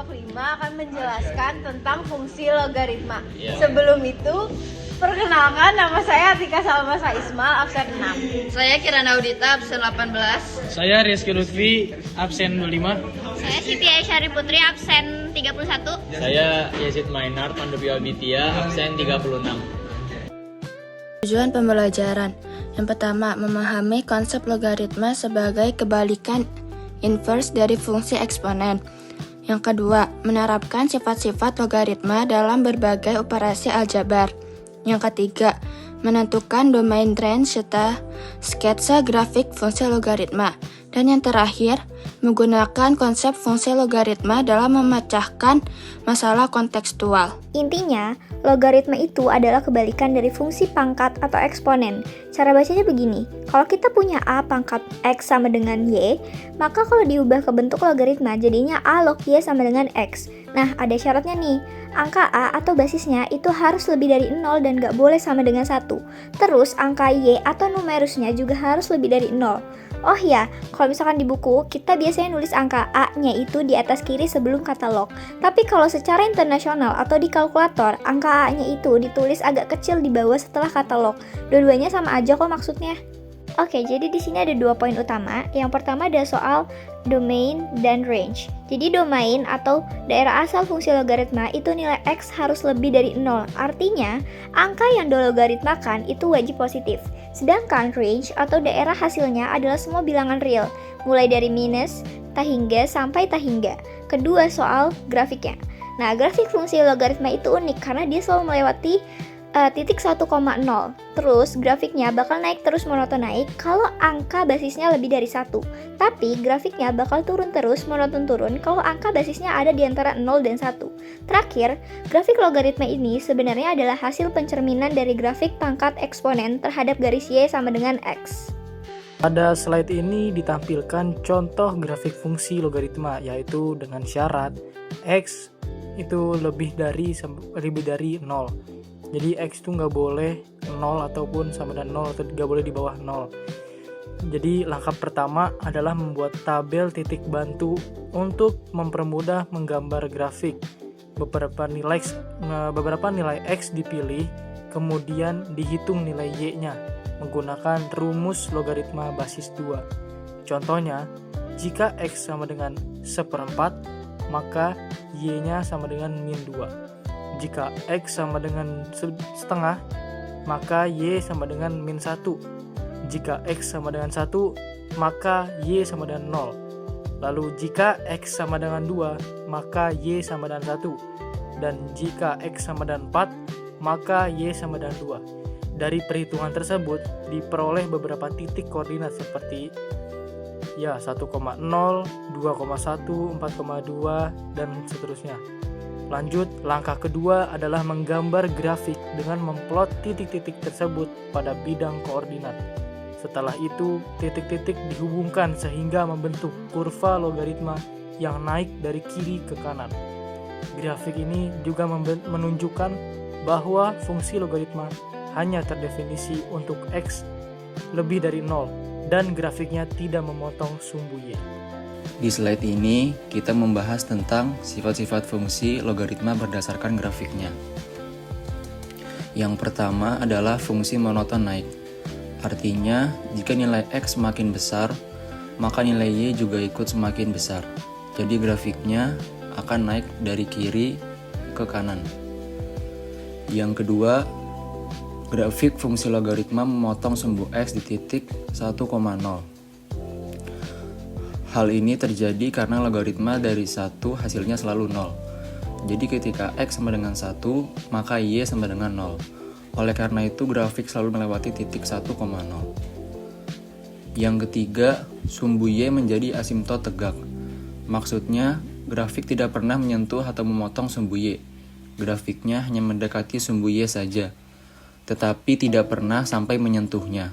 kelompok 5 akan menjelaskan tentang fungsi logaritma. Sebelum itu, perkenalkan, nama saya Atika Salmasa Ismail, absen 6. Saya Kirana Audita, absen 18. Saya Rizky Lutfi, absen 25. Saya Siti Aisyari Putri, absen 31. Saya Yazid Mainar, Pandepi Albitya, absen 36. Tujuan pembelajaran. Yang pertama, memahami konsep logaritma sebagai kebalikan inverse dari fungsi eksponen. Yang kedua, menerapkan sifat-sifat logaritma dalam berbagai operasi aljabar. Yang ketiga, menentukan domain range serta sketsa grafik fungsi logaritma. Dan yang terakhir, menggunakan konsep fungsi logaritma dalam memecahkan masalah kontekstual. Intinya, logaritma itu adalah kebalikan dari fungsi pangkat atau eksponen. Cara bacanya begini, kalau kita punya A pangkat X sama dengan Y, maka kalau diubah ke bentuk logaritma jadinya A log Y sama dengan X. Nah, ada syaratnya nih, angka A atau basisnya itu harus lebih dari 0 dan gak boleh sama dengan 1. Terus, angka Y atau numerusnya juga harus lebih dari 0. Oh ya, kalau misalkan di buku, kita biasanya nulis angka A-nya itu di atas kiri sebelum kata log. Tapi kalau secara internasional atau di kalkulator, angka A-nya itu ditulis agak kecil di bawah setelah kata log. Dua-duanya sama aja kok maksudnya. Oke, jadi di sini ada 2 poin utama. Yang pertama ada soal domain dan range. Jadi domain atau daerah asal fungsi logaritma itu nilai X harus lebih dari 0. Artinya, angka yang dilogaritmakan itu wajib positif. Sedangkan range atau daerah hasilnya adalah semua bilangan real, mulai dari minus, tahingga, sampai tahingga. Kedua, soal grafiknya. Nah, grafik fungsi logaritma itu unik karena dia selalu melewati titik 1,0. Terus grafiknya bakal naik terus monoton naik kalau angka basisnya lebih dari 1. Tapi grafiknya bakal turun terus monoton turun kalau angka basisnya ada di antara 0 dan 1. Terakhir, grafik logaritma ini sebenarnya adalah hasil pencerminan dari grafik pangkat eksponen terhadap garis Y sama dengan X. Pada slide ini ditampilkan contoh grafik fungsi logaritma, yaitu dengan syarat X itu lebih dari 0. Jadi X itu nggak boleh 0 ataupun sama dengan 0 atau nggak boleh di bawah 0. Jadi langkah pertama adalah membuat tabel titik bantu untuk mempermudah menggambar grafik. Beberapa nilai X dipilih, kemudian dihitung nilai Y-nya menggunakan rumus logaritma basis 2. Contohnya, jika X sama dengan 1/4, maka Y-nya sama dengan min 2. Jika X sama dengan setengah, maka Y sama dengan min 1. Jika X sama dengan 1, maka Y sama dengan 0. Lalu jika X sama dengan 2, maka Y sama dengan 1. Dan jika X sama dengan 4, maka Y sama dengan 2. Dari perhitungan tersebut, diperoleh beberapa titik koordinat seperti 1,0, 2,1, 4,2, dan seterusnya. Lanjut, langkah kedua adalah menggambar grafik dengan memplot titik-titik tersebut pada bidang koordinat. Setelah itu, titik-titik dihubungkan sehingga membentuk kurva logaritma yang naik dari kiri ke kanan. Grafik ini juga menunjukkan bahwa fungsi logaritma hanya terdefinisi untuk X lebih dari 0 dan grafiknya tidak memotong sumbu Y. Di slide ini, kita membahas tentang sifat-sifat fungsi logaritma berdasarkan grafiknya. Yang pertama adalah fungsi monoton naik. Artinya, jika nilai X semakin besar, maka nilai Y juga ikut semakin besar. Jadi grafiknya akan naik dari kiri ke kanan. Yang kedua, grafik fungsi logaritma memotong sumbu X di titik 1,0. Hal ini terjadi karena logaritma dari 1 hasilnya selalu 0. Jadi ketika X sama dengan 1, maka Y sama dengan 0. Oleh karena itu grafik selalu melewati titik 1,0. Yang ketiga, sumbu Y menjadi asimtot tegak. Maksudnya, grafik tidak pernah menyentuh atau memotong sumbu Y. Grafiknya hanya mendekati sumbu Y saja, tetapi tidak pernah sampai menyentuhnya.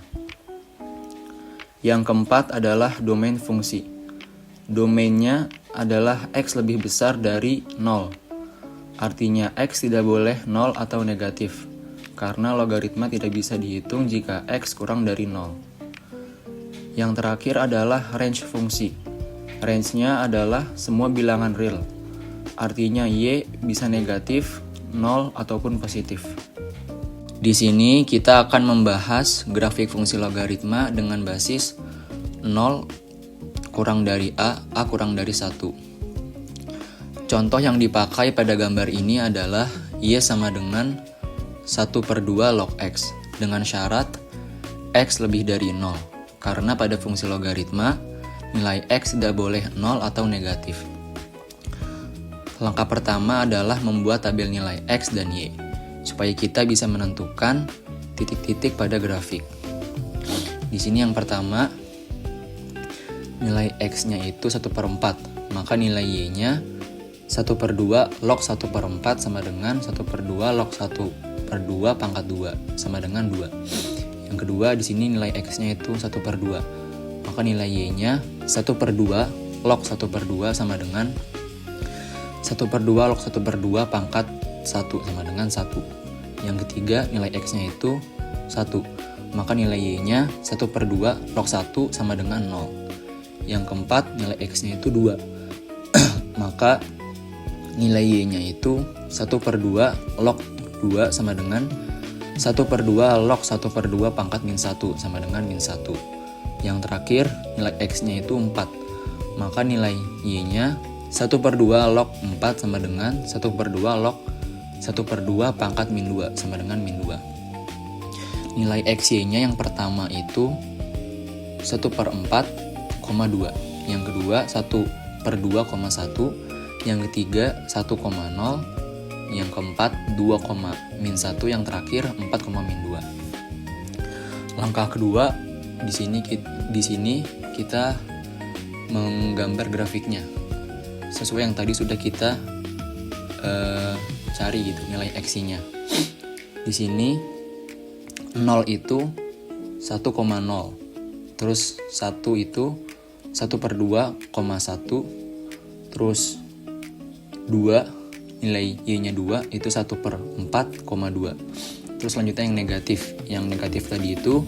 Yang keempat adalah domain fungsi. Domainnya adalah X lebih besar dari 0. Artinya X tidak boleh 0 atau negatif, karena logaritma tidak bisa dihitung jika X kurang dari 0. Yang terakhir adalah range fungsi. Range-nya adalah semua bilangan real. artinya Y bisa negatif, 0, ataupun positif. Di sini kita akan membahas grafik fungsi logaritma dengan basis 0 kurang dari A kurang dari 1. Contoh yang dipakai pada gambar ini adalah Y sama dengan 1/2 log X dengan syarat X lebih dari 0. Karena pada fungsi logaritma, nilai X tidak boleh 0 atau negatif. Langkah pertama adalah membuat tabel nilai X dan Y, supaya kita bisa menentukan titik-titik pada grafik. Di sini yang pertama, nilai X-nya itu 1/4, maka nilai Y-nya 1/2 log 1/4 sama dengan 1/2 log 1/2 pangkat 2 sama dengan 2. Yang kedua, di sini nilai X-nya itu 1/2, maka nilai Y-nya 1/2 log 1/2 sama dengan 1/2 log 1/2 pangkat 1 sama dengan 1. Yang ketiga, nilai X-nya itu 1, maka nilai Y-nya 1/2 log 1 sama dengan 0. Yang keempat, nilai X-nya itu 2, maka nilai Y-nya itu 1/2 log 2 sama dengan 1/2 log 1/2 pangkat min 1 sama dengan min 1. Yang terakhir, nilai X-nya itu 4, maka nilai Y-nya 1/2 log 4 sama dengan 1/2 log 1/2 pangkat min 2 sama dengan min 2. Nilai XY-nya yang pertama itu 1/4,2, yang kedua 1/2,1, yang ketiga 1,0, yang keempat 2,-1, yang terakhir 4,-2. Langkah kedua, di sini kita menggambar grafiknya sesuai yang tadi sudah kita cari gitu, nilai X-nya. Di sini 0 itu 1,0, terus 1 itu 1/2,1, terus 2, nilai Y-nya 2 itu 1/4,2. Terus selanjutnya yang negatif. Yang negatif tadi itu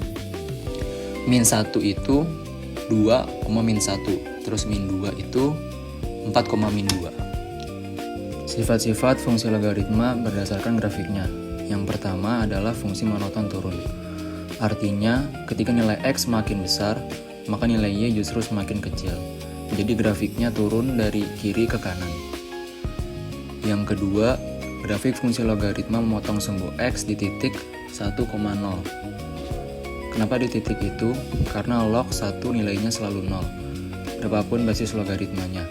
min 1 itu 2,-1, terus min 2 itu 4,-2. Sifat-sifat fungsi logaritma berdasarkan grafiknya. Yang pertama adalah fungsi monoton turun. Artinya, ketika nilai X makin besar, maka nilai Y justru semakin kecil. Jadi grafiknya turun dari kiri ke kanan. Yang kedua, grafik fungsi logaritma memotong sumbu X di titik 1,0. Kenapa di titik itu? Karena log 1 nilainya selalu 0, berapapun basis logaritmanya.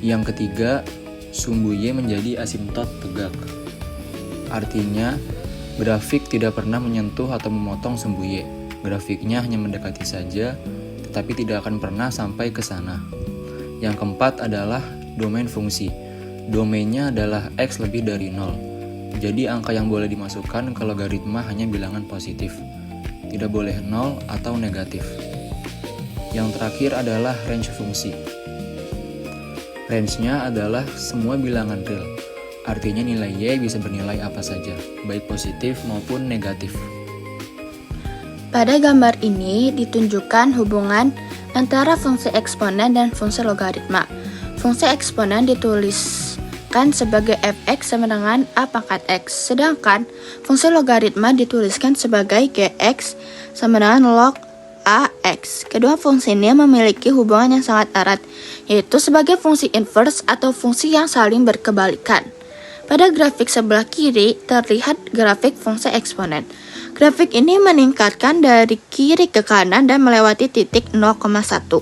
Yang ketiga, sumbu Y menjadi asimtot tegak. Artinya, grafik tidak pernah menyentuh atau memotong sumbu Y. Grafiknya hanya mendekati saja, tetapi tidak akan pernah sampai ke sana. Yang keempat adalah domain fungsi. Domainnya adalah X lebih dari 0. Jadi angka yang boleh dimasukkan ke logaritma hanya bilangan positif. Tidak boleh 0 atau negatif. Yang terakhir adalah range fungsi. Range-nya adalah semua bilangan real. Artinya nilai Y bisa bernilai apa saja, baik positif maupun negatif. Pada gambar ini ditunjukkan hubungan antara fungsi eksponen dan fungsi logaritma. Fungsi eksponen dituliskan sebagai fx sama dengan a pangkat x, sedangkan fungsi logaritma dituliskan sebagai gx sama dengan log ax. Kedua fungsi ini memiliki hubungan yang sangat erat, yaitu sebagai fungsi inverse atau fungsi yang saling berkebalikan. Pada grafik sebelah kiri terlihat grafik fungsi eksponen. Grafik ini meningkatkan dari kiri ke kanan dan melewati titik 0,1.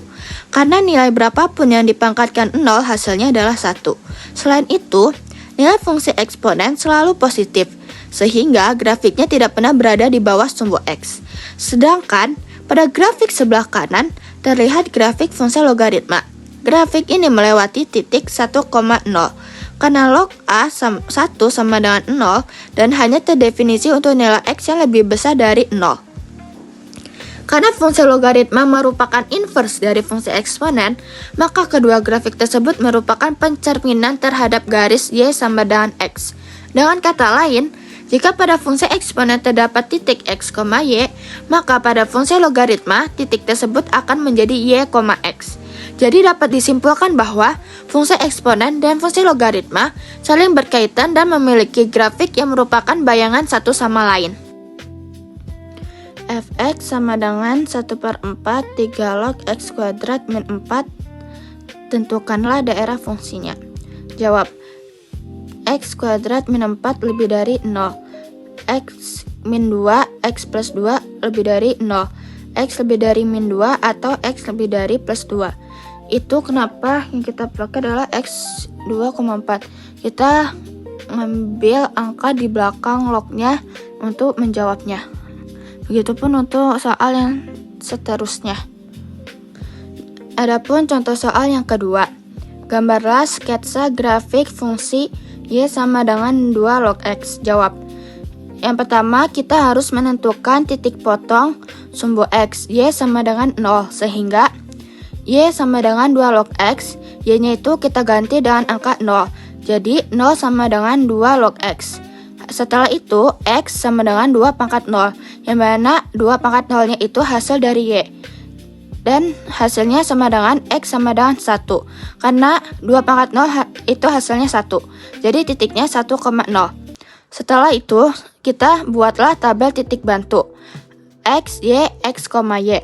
Karena nilai berapapun yang dipangkatkan 0 hasilnya adalah 1. Selain itu, nilai fungsi eksponen selalu positif, sehingga grafiknya tidak pernah berada di bawah sumbu X. Sedangkan pada grafik sebelah kanan terlihat grafik fungsi logaritma. Grafik ini melewati titik 1,0. Karena log A 1 sama dengan 0 dan hanya terdefinisi untuk nilai X yang lebih besar dari 0. Karena fungsi logaritma merupakan inverse dari fungsi eksponen, maka kedua grafik tersebut merupakan pencerminan terhadap garis Y sama dengan X. Dengan kata lain, jika pada fungsi eksponen terdapat titik X, Y, maka pada fungsi logaritma, titik tersebut akan menjadi Y, X. Jadi dapat disimpulkan bahwa fungsi eksponen dan fungsi logaritma saling berkaitan dan memiliki grafik yang merupakan bayangan satu sama lain. Fx sama dengan 1/4 3 log x kuadrat min 4. Tentukanlah daerah fungsinya. Jawab. X kuadrat min 4 lebih dari 0. X min 2, X plus 2 lebih dari 0. X lebih dari min 2 atau X lebih dari plus 2. Itu kenapa yang kita pakai adalah X 2,4. Kita ngambil angka di belakang lognya untuk menjawabnya. Begitupun untuk soal yang seterusnya. Adapun contoh soal yang kedua. Gambarlah sketsa grafik fungsi Y sama dengan 2 log X. Jawab. Yang pertama, kita harus menentukan titik potong sumbu X. Y sama dengan 0. Sehingga Y sama dengan 2 log X. Y-nya itu kita ganti dengan angka 0. Jadi 0 sama dengan 2 log X. Setelah itu, X sama dengan 2 pangkat 0. Yang mana 2 pangkat 0-nya itu hasil dari Y. Dan hasilnya sama dengan X sama dengan 1. Karena 2 pangkat 0 itu hasilnya 1. Jadi titiknya 1,0. Setelah itu, kita buatlah tabel titik bantu. X, Y, X, Y.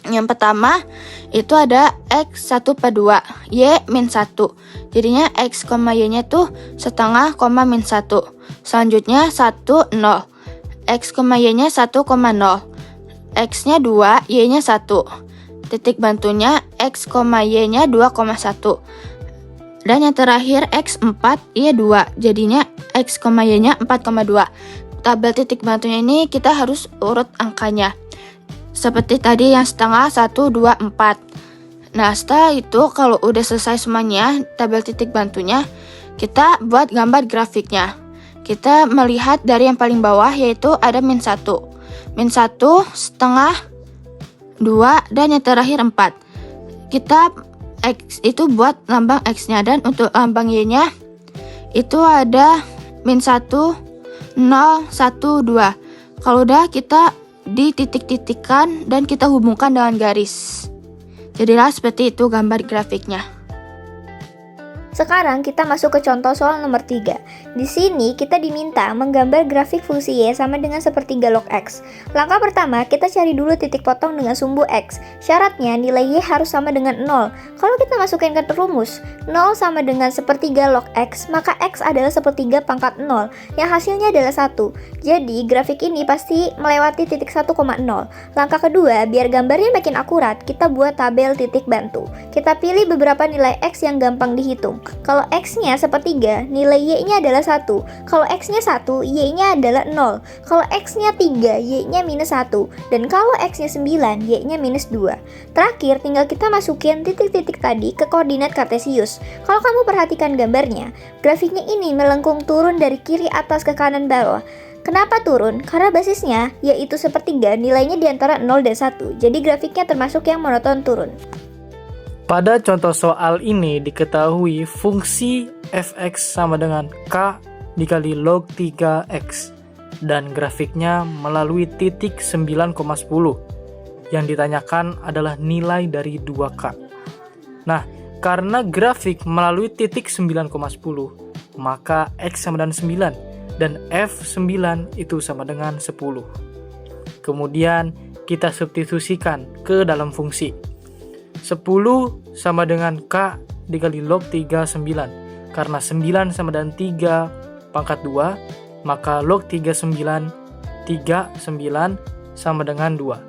Yang pertama, itu ada X 1/2, Y min 1. Jadinya X, Y-nya tuh setengah, min 1. Selanjutnya 1, 0. X, Y-nya 1,0. X-nya 2, Y-nya 1. Titik bantunya X, Y-nya 2,1. Dan yang terakhir X 4, Y 2. Jadinya X, Y-nya 4,2. Tabel titik bantunya ini kita harus urut angkanya. Seperti tadi yang setengah, 1, 2, 4. Nah, setelah itu kalau udah selesai semuanya tabel titik bantunya, kita buat gambar grafiknya. Kita melihat dari yang paling bawah yaitu ada min 1. Min 1, setengah, 2, dan yang terakhir 4. Kita X itu buat lambang X-nya, dan untuk lambang Y-nya itu ada min 1, 0, 1, 2. Kalau udah kita dititik-titikkan dan kita hubungkan dengan garis. Jadilah seperti itu gambar grafiknya. Sekarang kita masuk ke contoh soal nomor 3. Di sini kita diminta menggambar grafik fungsi Y sama dengan sepertiga log X. Langkah pertama, kita cari dulu titik potong dengan sumbu X. Syaratnya nilai Y harus sama dengan 0. Kalau kita masukkan ke rumus, 0 sama dengan sepertiga log X, maka X adalah sepertiga pangkat 0, yang hasilnya adalah 1. Jadi grafik ini pasti melewati titik 1,0. Langkah kedua, biar gambarnya makin akurat, kita buat tabel titik bantu. Kita pilih beberapa nilai X yang gampang dihitung. Kalau X-nya sepertiga, nilai Y-nya adalah 1. Kalau X-nya 1, Y-nya adalah 0. Kalau X-nya 3, Y-nya minus 1. Dan kalau X-nya 9, Y-nya minus 2. Terakhir, tinggal kita masukin titik-titik tadi ke koordinat kartesius. Kalau kamu perhatikan gambarnya, grafiknya ini melengkung turun dari kiri atas ke kanan bawah. Kenapa turun? Karena basisnya, yaitu sepertiga, nilainya di antara 0 dan 1. Jadi grafiknya termasuk yang monoton turun. Pada contoh soal ini diketahui fungsi fx sama dengan k dikali log 3x dan grafiknya melalui titik 9,10. Yang ditanyakan adalah nilai dari 2k. Nah, karena grafik melalui titik 9,10, maka x sama dengan 9 dan f9 itu sama dengan 10. Kemudian kita substitusikan ke dalam fungsi. 10 sama dengan K dikali log 3 9. Karena 9 sama dengan 3 pangkat 2, maka log 39 sama dengan 2.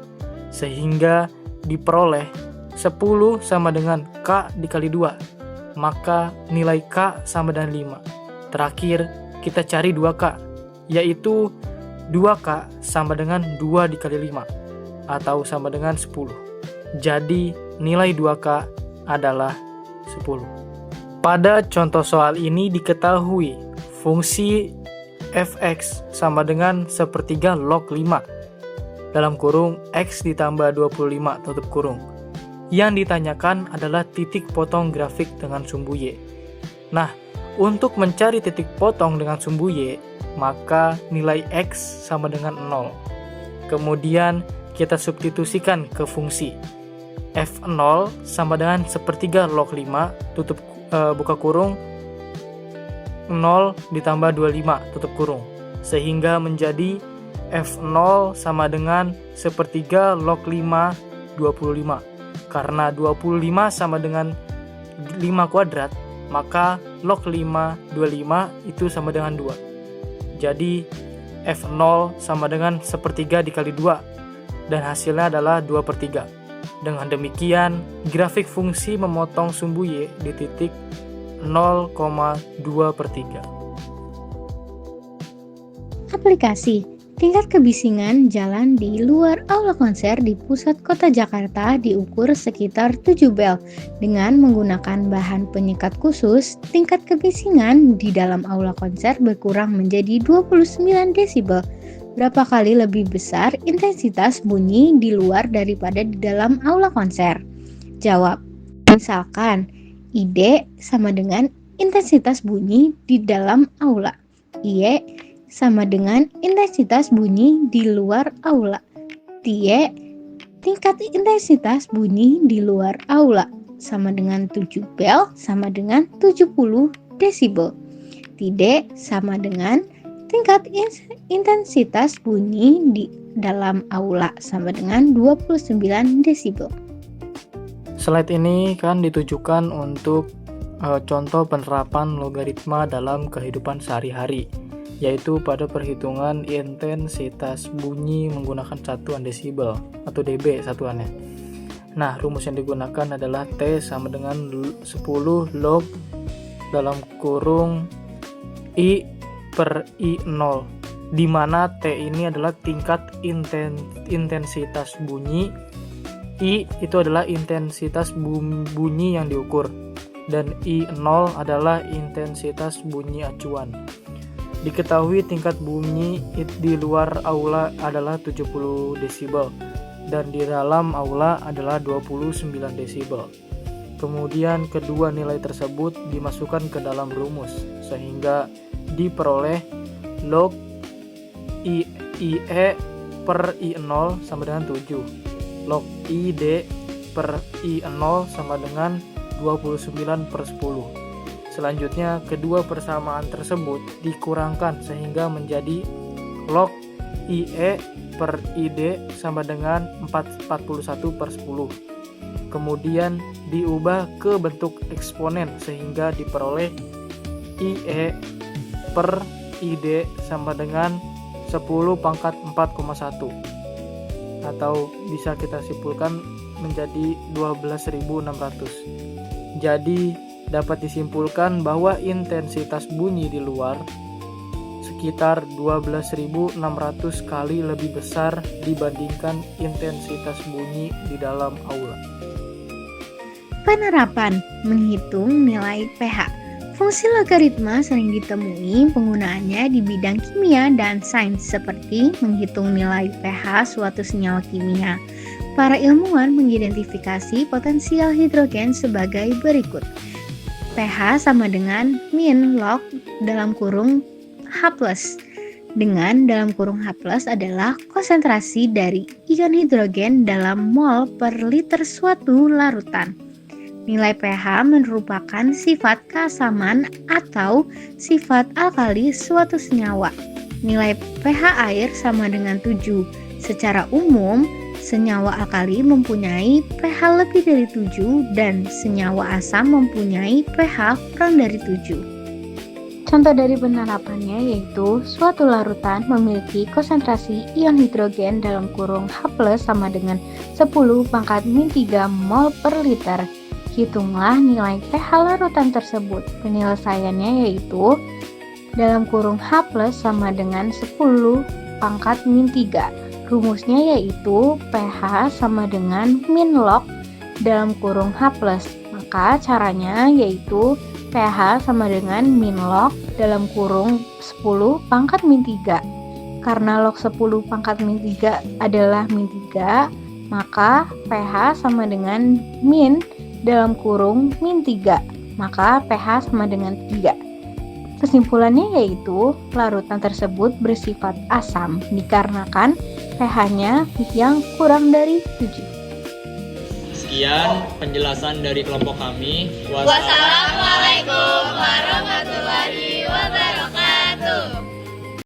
Sehingga diperoleh 10 sama dengan K dikali 2, maka nilai K sama dengan 5. Terakhir kita cari 2K, yaitu 2K sama dengan 2 dikali 5 atau sama dengan 10. Jadi nilai 2K adalah 10. Pada contoh soal ini diketahui fungsi fx sama dengan sepertiga log 5 dalam kurung x ditambah 25 tutup kurung. Yang ditanyakan adalah titik potong grafik dengan sumbu Y. Nah, untuk mencari titik potong dengan sumbu Y, maka nilai x sama dengan 0. Kemudian kita substitusikan ke fungsi. F0 sama dengan sepertiga log 5 buka kurung 0 ditambah 25 tutup kurung, sehingga menjadi F0 sama dengan sepertiga log 5 25. Karena 25 sama dengan 5 kuadrat, maka log 5 25 itu sama dengan 2. Jadi F0 sama dengan sepertiga dikali 2, dan hasilnya adalah 2/3. Dengan demikian, grafik fungsi memotong sumbu Y di titik 0,2/3. Aplikasi tingkat kebisingan jalan di luar aula konser di pusat kota Jakarta diukur sekitar 7 bel. Dengan menggunakan bahan penyekat khusus, tingkat kebisingan di dalam aula konser berkurang menjadi 29 desibel. Berapa kali lebih besar intensitas bunyi di luar daripada di dalam aula konser? Jawab. Misalkan, ID sama dengan intensitas bunyi di dalam aula. Y sama dengan intensitas bunyi di luar aula. T tingkat intensitas bunyi di luar aula sama dengan 7 bel sama dengan 70 desibel. TD sama dengan tingkat intensitas bunyi di dalam aula sama dengan 29 desibel. Slide ini kan ditujukan untuk contoh penerapan logaritma dalam kehidupan sehari-hari, yaitu pada perhitungan intensitas bunyi menggunakan satuan desibel atau dB satuannya. Nah, rumus yang digunakan adalah T sama dengan 10 log dalam kurung I per I0, di mana T ini adalah tingkat intensitas bunyi, I itu adalah intensitas bunyi yang diukur, dan I0 adalah intensitas bunyi acuan. Diketahui tingkat bunyi di luar aula adalah 70 desibel dan di dalam aula adalah 29 desibel. Kemudian kedua nilai tersebut dimasukkan ke dalam rumus sehingga diperoleh log IE per I0 sama dengan 7, log ID per I0 sama dengan 29/10. Selanjutnya kedua persamaan tersebut dikurangkan sehingga menjadi log IE per ID sama dengan 41/10. Kemudian diubah ke bentuk eksponen sehingga diperoleh IE per ID sama dengan 10 pangkat 4,1, atau bisa kita simpulkan menjadi 12.600. Jadi dapat disimpulkan bahwa intensitas bunyi di luar sekitar 12.600 kali lebih besar dibandingkan intensitas bunyi di dalam aula. Penerapan menghitung nilai pH. Fungsi logaritma sering ditemui penggunaannya di bidang kimia dan sains seperti menghitung nilai pH suatu senyawa kimia. Para ilmuwan mengidentifikasi potensial hidrogen sebagai berikut. pH sama dengan min log dalam kurung H+, dengan dalam kurung H+ adalah konsentrasi dari ion hidrogen dalam mol per liter suatu larutan. Nilai pH merupakan sifat keasaman atau sifat alkali suatu senyawa. Nilai pH air sama dengan 7. Secara umum, senyawa alkali mempunyai pH lebih dari 7 dan senyawa asam mempunyai pH kurang dari 7. Contoh dari penerapannya yaitu suatu larutan memiliki konsentrasi ion hidrogen dalam kurung H+ sama dengan 10 pangkat min 3 mol per liter. Hitunglah nilai pH larutan tersebut. Penyelesaiannya yaitu dalam kurung H+ sama dengan 10 pangkat min 3. Rumusnya yaitu pH sama dengan min log dalam kurung H+. Maka caranya yaitu pH sama dengan min log dalam kurung 10 pangkat min 3. Karena log 10 pangkat min 3 adalah min 3, maka pH sama dengan min dalam kurung min 3, maka pH sama dengan 3. Kesimpulannya yaitu larutan tersebut bersifat asam dikarenakan pH-nya yang kurang dari 7. Sekian penjelasan dari kelompok kami. Wassalamualaikum warahmatullahi